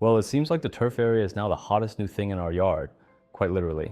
Well, it seems like the turf area is now the hottest new thing in our yard, quite literally.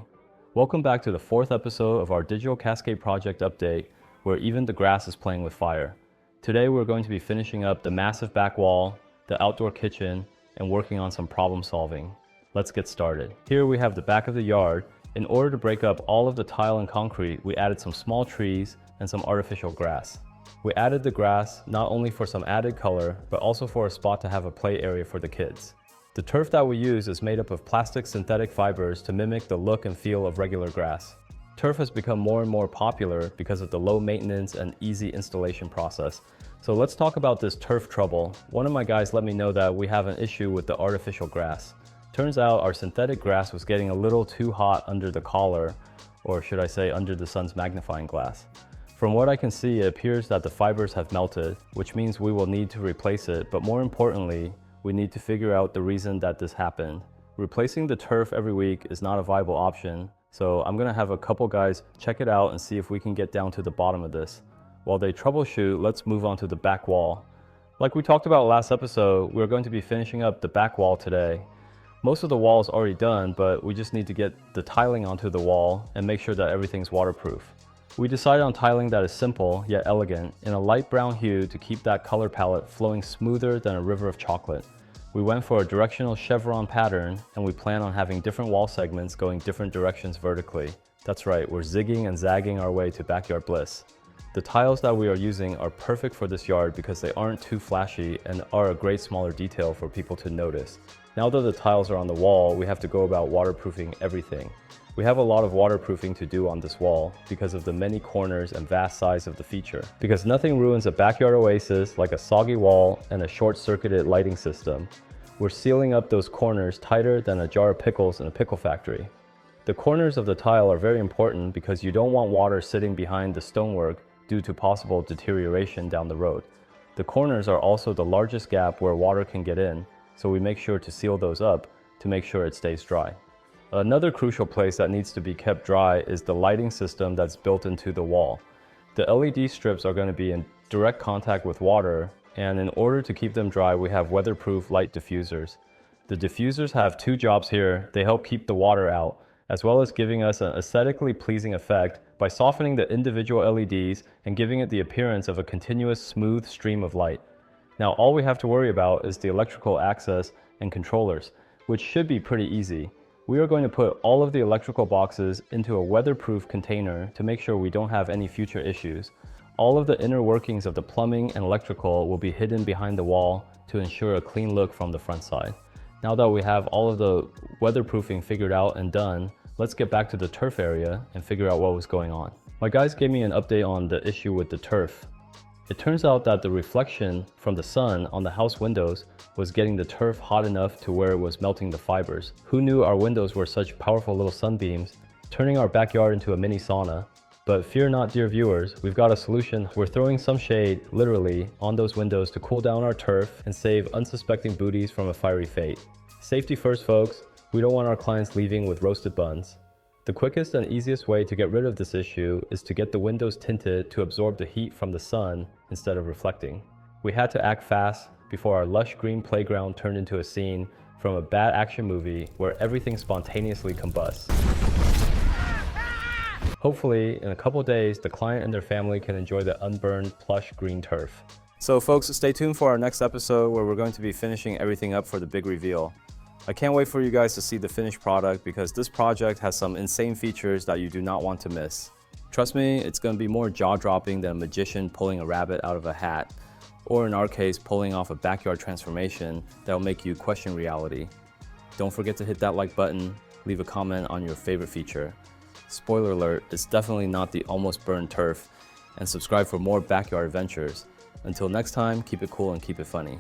Welcome back to the 4th episode of our digital Cascade project update, where even the grass is playing with fire. Today we're going to be finishing up the massive back wall, the outdoor kitchen, and working on some problem solving. Let's get started. Here we have the back of the yard. In order to break up all of the tile and concrete, we added some small trees and some artificial grass. We added the grass not only for some added color, but also for a spot to have a play area for the kids. The turf that we use is made up of plastic synthetic fibers to mimic the look and feel of regular grass. Turf has become more and more popular because of the low maintenance and easy installation process. So let's talk about this turf trouble. One of my guys let me know that we have an issue with the artificial grass. Turns out our synthetic grass was getting a little too hot under the collar, or should I say under the sun's magnifying glass. From what I can see, it appears that the fibers have melted, which means we will need to replace it, but more importantly, we need to figure out the reason that this happened. Replacing the turf every week is not a viable option, so I'm gonna have a couple guys check it out and see if we can get down to the bottom of this. While they troubleshoot, let's move on to the back wall. Like we talked about last episode, we're going to be finishing up the back wall today. Most of the wall is already done, but we just need to get the tiling onto the wall and make sure that everything's waterproof. We decided on tiling that is simple yet elegant in a light brown hue to keep that color palette flowing smoother than a river of chocolate. We went for a directional chevron pattern, and we plan on having different wall segments going different directions vertically. That's right, we're zigging and zagging our way to backyard bliss. The tiles that we are using are perfect for this yard because they aren't too flashy and are a great smaller detail for people to notice. Now that the tiles are on the wall, we have to go about waterproofing everything. We have a lot of waterproofing to do on this wall because of the many corners and vast size of the feature. Because nothing ruins a backyard oasis like a soggy wall and a short-circuited lighting system. We're sealing up those corners tighter than a jar of pickles in a pickle factory. The corners of the tile are very important because you don't want water sitting behind the stonework due to possible deterioration down the road. The corners are also the largest gap where water can get in, so we make sure to seal those up to make sure it stays dry. Another crucial place that needs to be kept dry is the lighting system that's built into the wall. The LED strips are going to be in direct contact with water, and in order to keep them dry, we have weatherproof light diffusers. The diffusers have two jobs here. They help keep the water out, as well as giving us an aesthetically pleasing effect by softening the individual LEDs and giving it the appearance of a continuous smooth stream of light. Now all we have to worry about is the electrical access and controllers, which should be pretty easy. We are going to put all of the electrical boxes into a weatherproof container to make sure we don't have any future issues. All of the inner workings of the plumbing and electrical will be hidden behind the wall to ensure a clean look from the front side. Now that we have all of the weatherproofing figured out and done, let's get back to the turf area and figure out what was going on. My guys gave me an update on the issue with the turf. It turns out that the reflection from the sun on the house windows was getting the turf hot enough to where it was melting the fibers. Who knew our windows were such powerful little sunbeams, turning our backyard into a mini sauna? But fear not, dear viewers, we've got a solution. We're throwing some shade, literally, on those windows to cool down our turf and save unsuspecting booties from a fiery fate. Safety first, folks. We don't want our clients leaving with roasted buns. The quickest and easiest way to get rid of this issue is to get the windows tinted to absorb the heat from the sun instead of reflecting. We had to act fast before our lush green playground turned into a scene from a bad action movie where everything spontaneously combusts. Hopefully, in a couple days, the client and their family can enjoy the unburned plush green turf. So folks, stay tuned for our next episode where we're going to be finishing everything up for the big reveal. I can't wait for you guys to see the finished product because this project has some insane features that you do not want to miss. Trust me, it's going to be more jaw-dropping than a magician pulling a rabbit out of a hat, or in our case, pulling off a backyard transformation that will make you question reality. Don't forget to hit that like button, leave a comment on your favorite feature. Spoiler alert, it's definitely not the almost burned turf, and subscribe for more backyard adventures. Until next time, keep it cool and keep it funny.